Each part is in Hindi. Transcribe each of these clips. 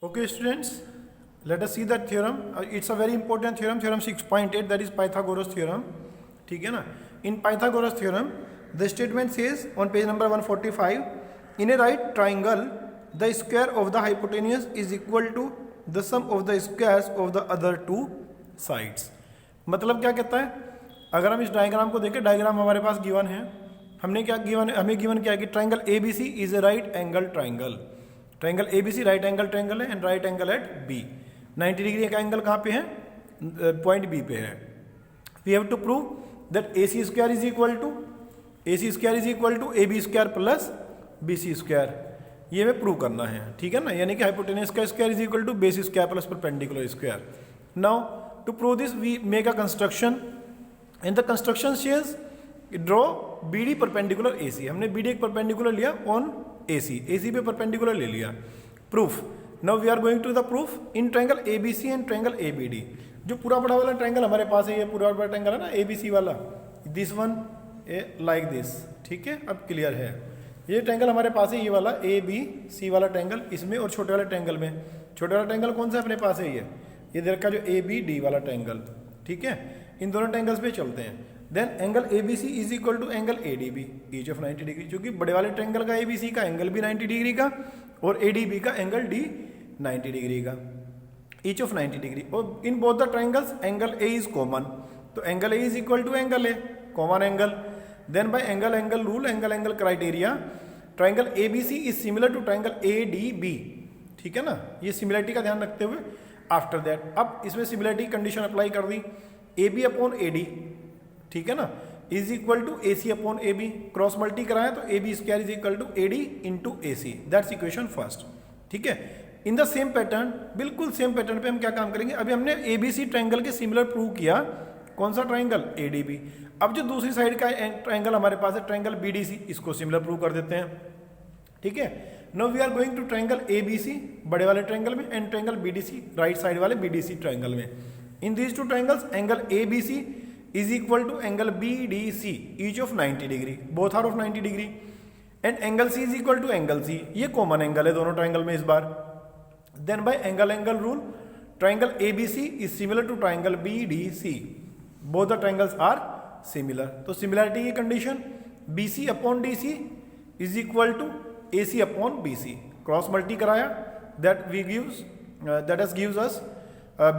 Okay, students, let us see that theorem. It's a very important theorem, theorem 6.8, that is Pythagoras theorem. ठीक है ना? In Pythagoras theorem, the statement says on page number 145, in a right triangle, the square of the hypotenuse is equal to the sum of the squares of the other two sides. मतलब क्या कहता है? अगर हम इस डायग्राम को देखें, डायग्राम हमारे पास गिवन है, हमने क्या गिवन है, हमें गिवन क्या है कि triangle ABC is a right angle triangle. Triangle ABC right angle triangle है and right angle at B. 90 degree का एंगल कहाँ पे है? पॉइंट B पे है. We have to prove that AC square is equal to AB square plus BC square. ये हमें प्रूव करना है, ठीक है ना? यानी कि हाइपोटेनस का square is equal to base square plus perpendicular square. Now to prove this we make a construction. In the construction shares draw BD perpendicular AC. हमने BD एक परपेंडिकुलर लिया ऑन AC पे परपेंडिकुलर ले लिया. Proof. Now we are going to the proof in triangle ABC and triangle ABD. जो पूरा बड़ा वाला ट्रायंगल हमारे पास है, ये पूरा बड़ा ट्रायंगल है ना ABC वाला, दिस वन लाइक दिस, ठीक है? अब क्लियर है. ये ट्रायंगल हमारे पास है, ये वाला ABC वाला ट्रायंगल इसमें और छोटे वाले ट्रायंगल में. छोटे वाला ट्रायंगल कौन सा अपने पास है? ये देखा जो ABD वाला ट्रायंगल, ठीक है? इन दोनों ट्रायंगल्स पे चलते हैं. Then angle ABC is equal to angle ADB each of 90 degree. क्योंकि बड़े वाले ट्रायंगल का ABC का एंगल भी 90 डिग्री का और ADB का एंगल D 90 डिग्री का, ईच ऑफ 90 डिग्री. और in both the triangles angle A is common, तो angle A is equal to angle A, common angle. Then by angle rule, angle criteria, triangle ABC is similar to triangle ADB, ठीक है ना? ये सिमिलरिटी का ध्यान रखते हुए आफ्टर दैट अब इसमें सिमिलरिटी कंडीशन अप्लाई कर दी. AB अपॉन AD, ठीक है ना, is equal to AC upon AB. Cross multi कराया तो AB square is equal to AD into AC. That's equation first, ठीक है? इन द सेम पैटर्न, बिल्कुल सेम पैटर्न पे हम क्या काम करेंगे? अभी हमने ABC ट्रायंगल के सिमिलर प्रूव किया. कौन सा ट्रायंगल? ADB. अब जो दूसरी साइड का ट्रायंगल हमारे पास है ट्रायंगल BDC, इसको सिमिलर प्रूव कर देते हैं, ठीक है? Now we are going to triangle ABC बड़े वाले ट्रायंगल में and triangle BDC right side वाले BDC ट्रायंगल में. In these two triangles angle ABC is equal to angle BDC each of 90 degree, both are of 90 degree, and angle C is equal to angle C. ये कॉमन एंगल है दोनों ट्रायंगल में इस बार. then by angle rule, triangle ABC is similar to triangle BDC, both the triangles are similar. तो similarity की condition BC upon DC is equal to AC upon BC. Cross multi कराया, that gives us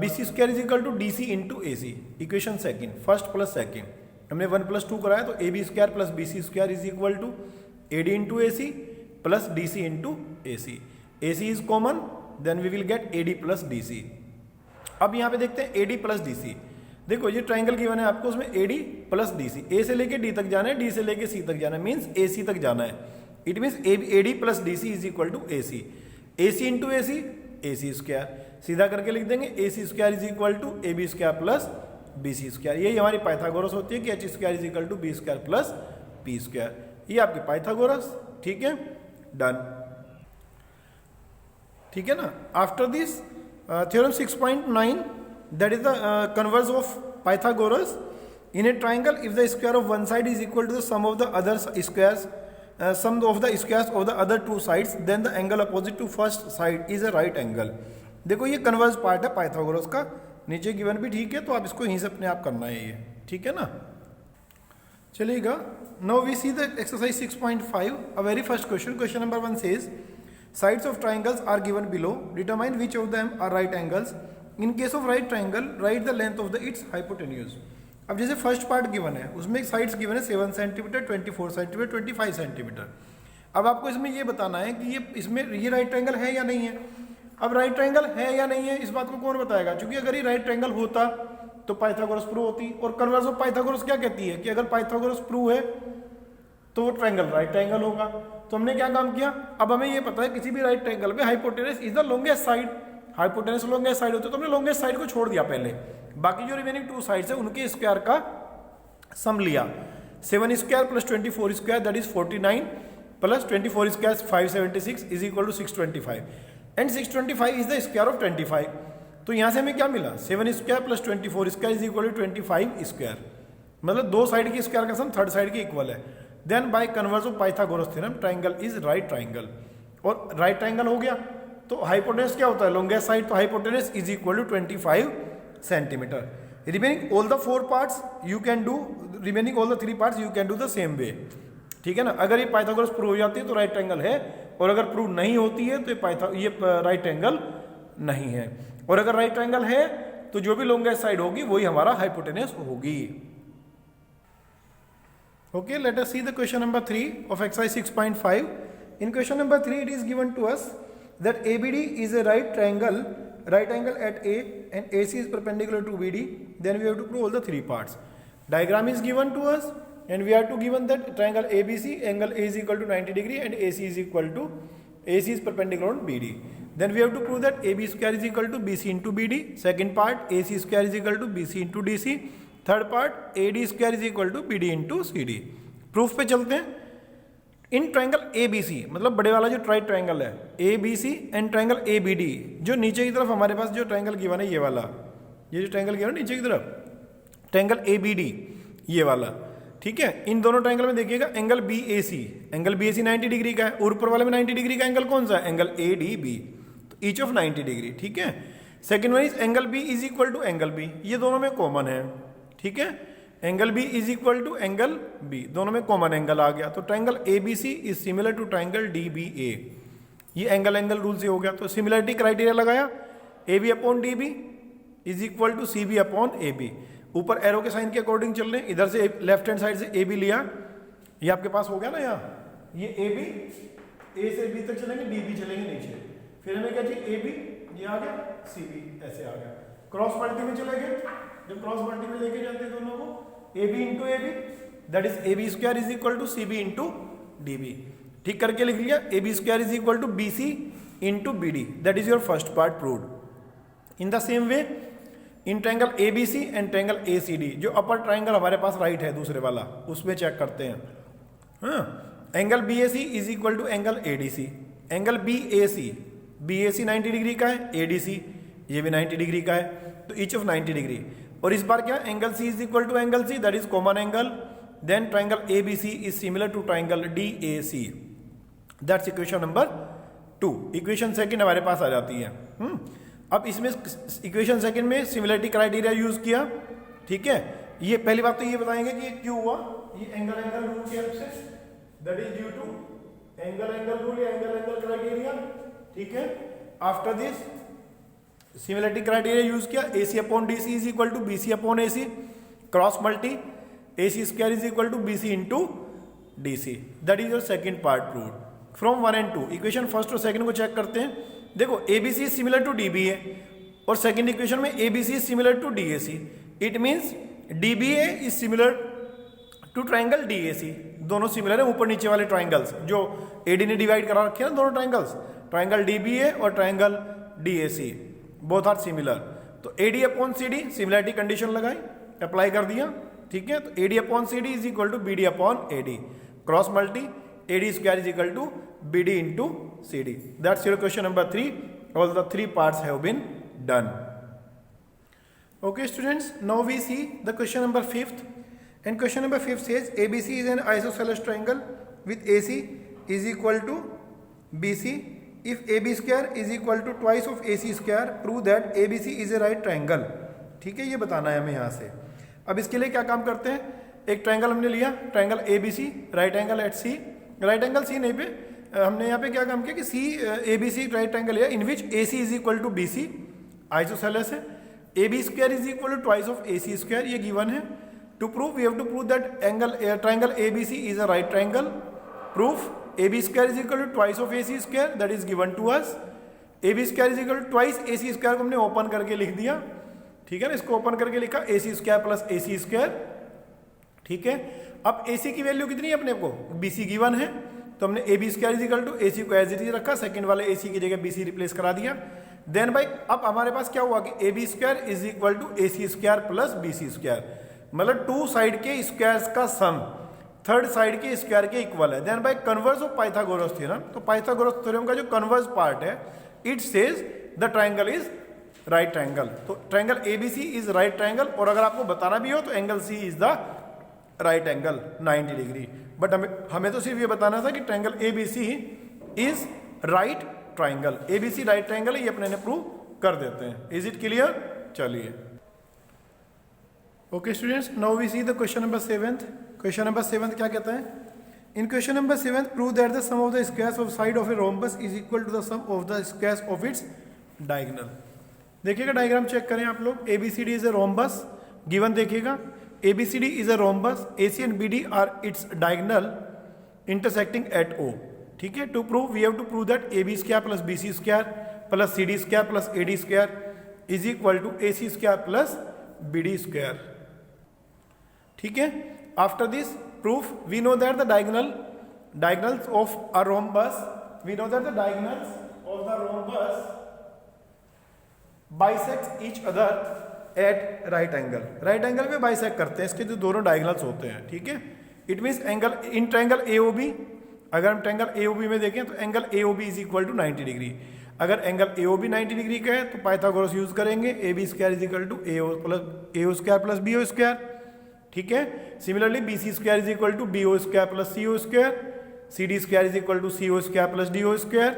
BC square is equal to DC into AC. Equation second, first plus second. हमने 1 + 2 कराया तो AB square plus BC square is equal to AD into AC plus DC into AC. AC is common, then we will get AD plus DC. अब यहाँ पे देखते हैं AD प्लस DC. देखो ये ट्राइंगल गिवन है आपको, उसमें AD प्लस DC, A से लेके D तक जाना है, D से लेके C तक जाना है, मीन्स AC तक जाना है. It means AD plus DC is equal to AC. AC into AC square. सीधा करके लिख देंगे AC square is equal to AB square plus BC square. यही हमारी पाइथागोरस होती है कि H square is equal to B square plus P square. ये आपकी पाइथागोरस, ठीक है? डन, ठीक है ना? After this theorem 6.9, that is the converse of Pythagoras. In a triangle if the square of one side is equal to the sum of the other squares, sum of the squares of the other two sides, then the angle opposite to first side is a right angle. देखो ये कन्वर्स पार्ट है पाइथागोरस का, नीचे गिवन भी ठीक है, तो आप इसको यहीं से अपने आप करना है ये, ठीक है ना? चलिएगा. Now we see the exercise 6.5. A very first question number 1 says sides of triangles are given below, determine which of them are right angles. In case of right triangle, write the length of its hypotenuse. अब जैसे फर्स्ट पार्ट गिवन है, उसमें साइड्स गिवन है 7 सेंटीमीटर, 24 सेंटीमीटर, 25 सेंटीमीटर. अब आपको इसमें ये बताना है कि ये राइट ट्रायंगल है या नहीं है. अब राइट ट्रायंगल है या नहीं है, इस बात को कौन बताएगा? क्योंकि अगर ये राइट ट्रायंगल होता तो पाइथागोरस प्रूव होती. और कन्वर्स ऑफ पाइथागोरस क्या कहती है कि अगर पाइथागोरस प्रूव है तो वो ट्रायंगल राइट ट्रायंगल होगा. तो हमने क्या काम किया, अब हमें ये पता है किसी भी राइट ट्रायंगल में hypotenuse is the longest side. Hypotenuse longest side होती है, तो हमने लॉन्गेस्ट साइड को छोड़ दिया पहले. बाकी जो रिमेनिंग 2 साइड्स है उनके स्क्वायर का सम लिया. 7 square plus 24 square that is 49 plus 24 square 576 is equal to 625 and 625 is the square of 25. तो यहाँ से हमें क्या मिला? 7 square plus 24 square is equal to 25 square. मतलब दो साइड की स्क्वायर का सम थर्ड साइड के इक्वल है. Then by converse of Pythagoras theorem triangle is right triangle. और राइट ट्राइंगल हो गया तो हाइपोटेनस क्या होता है, लॉन्गेस्ट साइड, तो hypotenuse is equal to 25 centimetre. Remaining all the 4 parts you can do, remaining all the 3 parts you can do the same way, ठीक है ना। अगर ये पाइथागोरस प्रूव हो जाती है तो राइट एंगल है, और अगर प्रूव नहीं होती है तो ये राइट एंगल नहीं है, और अगर राइट एंगल है तो जो भी लॉन्गेस्ट साइड होगी वही हमारा हाइपोटेनस होगी। Okay, let us see the question number 3 of exercise 6.5. In question number 3, it is given to us that ABD is a right angle at A and AC is perpendicular to BD. Then we have to prove all the 3 parts. Diagram is given to us and we are to given that triangle ABC, angle A is equal to 90 degree and AC is perpendicular on BD. Then we have to prove that AB square is equal to BC into BD. Second part, AC square is equal to BC into DC. Third part AD square is equal to BD into CD। Proof पे चलते हैं। इन ट्राइंगल ABC, मतलब बड़े वाला जो ट्राइंगल है ABC एंड ट्राइंगल ABD, जो नीचे की तरफ हमारे पास जो ट्राइंगल गिवन है ये वाला, ये जो ट्राइंगल गिवन है नीचे की तरफ ट्राइंगल ABD ये वाला, ठीक है। इन दोनों ट्राइंगल में देखिएगा angle BAC, angle BAC 90 degree का है, और ऊपर वाले में 90 डिग्री का एंगल कौन सा है, एंगल ADB, तो ईच ऑफ 90 डिग्री, ठीक है। Second one is angle B is equal to angle B, ये दोनों में कॉमन है, ठीक है। Angle B is equal to angle B, दोनों में कॉमन एंगल आ गया, तो triangle ABC is similar to triangle DBA, ये एंगल रूल से हो गया। तो सिमिलरिटी क्राइटेरिया लगाया, AB upon DB is equal to CB upon AB। ऊपर एरो के साइन के अकॉर्डिंग चल रहे हैं, इधर से लेफ्ट हैंड साइड से AB लिया, ये आपके पास हो गया ना, यहाँ ये AB, A से B तक चलेंगे, DB चलेंगे नीचे, फिर हमें क्या चाहिए AB, ये आ गया, CB ऐसे आ गया। क्रॉस मल्टी में चले गए, जब क्रॉस मल्टी में लेके जाते हैं दोनों को, AB into AB that is AB square is equal to CB into DB, ठीक करके लिख लिया। AB square is equal to BC into BD, that is your first part proved. In the same way in triangle ABC and triangle ACD, जो अपर ट्राइंगल हमारे पास राइट है दूसरे वाला, उसमें चेक करते हैं। हाँ, angle BAC is equal to angle ADC, angle BAC 90 degree का है, ADC ये भी 90 डिग्री का है, तो ईच ऑफ 90 डिग्री। और इस बार क्या, angle C is equal to angle C, that is common angle. Then triangle ABC is similar to triangle DAC, that's equation number 2। Equation second हमारे पास आ जाती है। अब इसमें इक्वेशन सेकंड में सिमिलरिटी क्राइटेरिया यूज किया, ठीक है। ये पहली बात तो ये बताएंगे कि ये क्यों हुआ, ये एंगल रूल की हेल्प से, that is due to angle rule या एंगल क्राइटेरिया, ठीक है। After this similarity criteria use किया, AC upon DC is equal to BC upon AC, cross multi AC square is equal to BC into DC, that is your second part proved from 1 and 2। Equation first और सेकंड को चेक करते हैं। देखो ABC is similar to DBA, और सेकंड इक्वेशन में ABC is similar to DAC, it means DBA is similar to triangle DAC, दोनों सिमिलर है, ऊपर नीचे वाले ट्राइंगल्स जो AD ने डिवाइड करा रखे हैं ना, दोनों ट्राइंगल्स, ट्राइंगल DBA और triangle DAC both are similar. तो AD upon CD similarity condition लगाई, अप्लाई कर दिया, ठीक है। तो AD upon CD is equal to BD upon AD, cross multi AD square is equal to BD into CD, that's your question number 3। All the 3 parts have been done. Okay students, now we see the question number 5th, and question number 5 says ABC is an isosceles triangle with AC is equal to BC। If AB square is equal to twice of AC square, prove that ABC is a right triangle, ठीक है, ये बताना है हमें यहाँ से। अब इसके लिए क्या काम करते हैं, एक ट्राइंगल हमने लिया, triangle ABC, right angle at C, right angle C नहीं पे, हमने यहाँ पे क्या काम किया कि ABC राइट ट्राइंगल लिया in which AC is equal to BC, isosceles है। AB square is equal to twice of AC square, ये गिवन है। To prove we have to prove that triangle ABC is a right triangle. Proof AB square is equal to twice of AC square, that is given to us। AB square is equal to twice AC square को हमने ओपन करके लिख दिया, ठीक है ना, इसको ओपन करके लिखा AC square plus AC square, ठीक है। अब AC की वैल्यू कितनी है अपने को, BC गिवन है, तो हमने AB square is equal to AC को एज इट इज रखा, सेकंड वाले AC की जगह BC रिप्लेस करा दिया। देन भाई अब हमारे पास क्या हुआ कि AB square is equal to AC square plus BC square, मतलब 2 साइड के स्क्वायर्स का सम थर्ड साइड के स्क्वायर के इक्वल है। Then by converse of Pythagoras theorem, तो पाइथागोरस थ्योरम का जो कन्वर्स पार्ट है, it says the triangle is right triangle. तो triangle ABC is right triangle, और अगर आपको बताना भी हो तो angle C is the right angle 90 degree. But हमें तो सिर्फ ये बताना था कि triangle ABC is right triangle, ABC right triangle है, ये अपने ने प्रूव कर देते हैं। Is it clear? चलिए okay students, now we see the question number 7th। Question number 7th क्या कहता है? In question number 7th prove that the sum of the squares of side of a rhombus is equal to the sum of the squares of its diagonal. देखिएगा डायग्राम चेक करें आप लोग। ABCD is a rhombus given, देखिएगा ABCD is a rhombus, AC and BD are its diagonal intersecting at O। ठीक है, to prove we have to prove that AB square plus BC square plus CD square plus AD square is equal to AC square plus BD square. ठीक है, after this proof we know that the diagonals of a rhombus, we know that the diagonals of the rhombus bisect each other at right angle। Right angle पे बाइसेक्ट करते हैं इसके जो दोनों डायगोनल्स होते हैं। ठीक है, it means angle in triangle AOB, अगर हम ट्रायंगल AOB में देखें तो angle AOB is equal to 90 degree. अगर एंगल AOB 90 डिग्री का है तो पाइथागोरस यूज करेंगे, AB square is equal to AO square plus BO square. ठीक है, similarly BC square is equal to BO square plus CO square, CD square is equal to CO square plus DO square,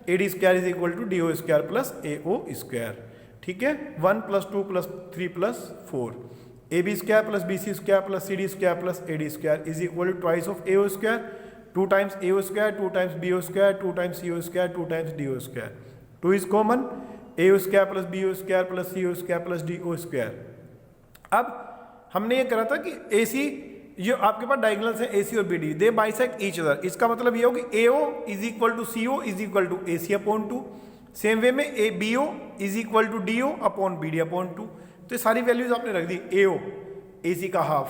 AD square is equal to DO square plus AO square. ठीक है, 1 + 2 + 3 + 4, AB square plus BC square plus CD square plus AD square is equal to twice of AO square, 2 times AO square, 2 times BO square, 2 times CO square, 2 times DO square. 2 is common, AO square plus BO square plus CO square plus DO square. अब हमने ये करा था कि AC जो आपके पास डायगोनल्स हैं AC और BD, they bisect each other. इसका मतलब ये हो कि AO is equal to CO is equal to AC upon 2। Same way में BO is equal to DO upon BD upon 2। तो ये सारी वैल्यूज आपने रख दी। AO AC का हाफ,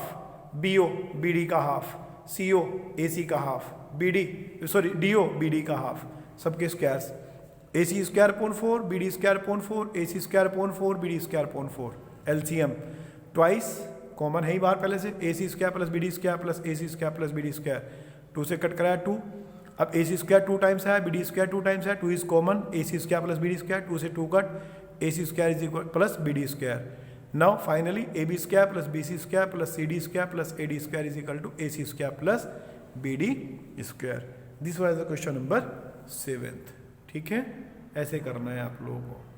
BO BD का हाफ, CO AC का हाफ, DO BD का हाफ, सबके squares. AC square upon 4, BD square upon 4, AC square upon 4, BD square upon 4। LCM twice common है ही बाहर पहले से, AC square plus BD square plus AC square plus BD square, 2 से कट कराया 2। अब AC स्क्वायर 2 टाइम्स है, BD स्क्वायर 2 टाइम्स है, 2 is common, AC square plus BD square, 2 से 2 cut, AC square is equal plus BD square. Now finally AB square plus BC square plus CD square plus AD square is equal to AC square plus BD square. This was the question number 7th। ठीक है, ऐसे करना है आप लोगों को।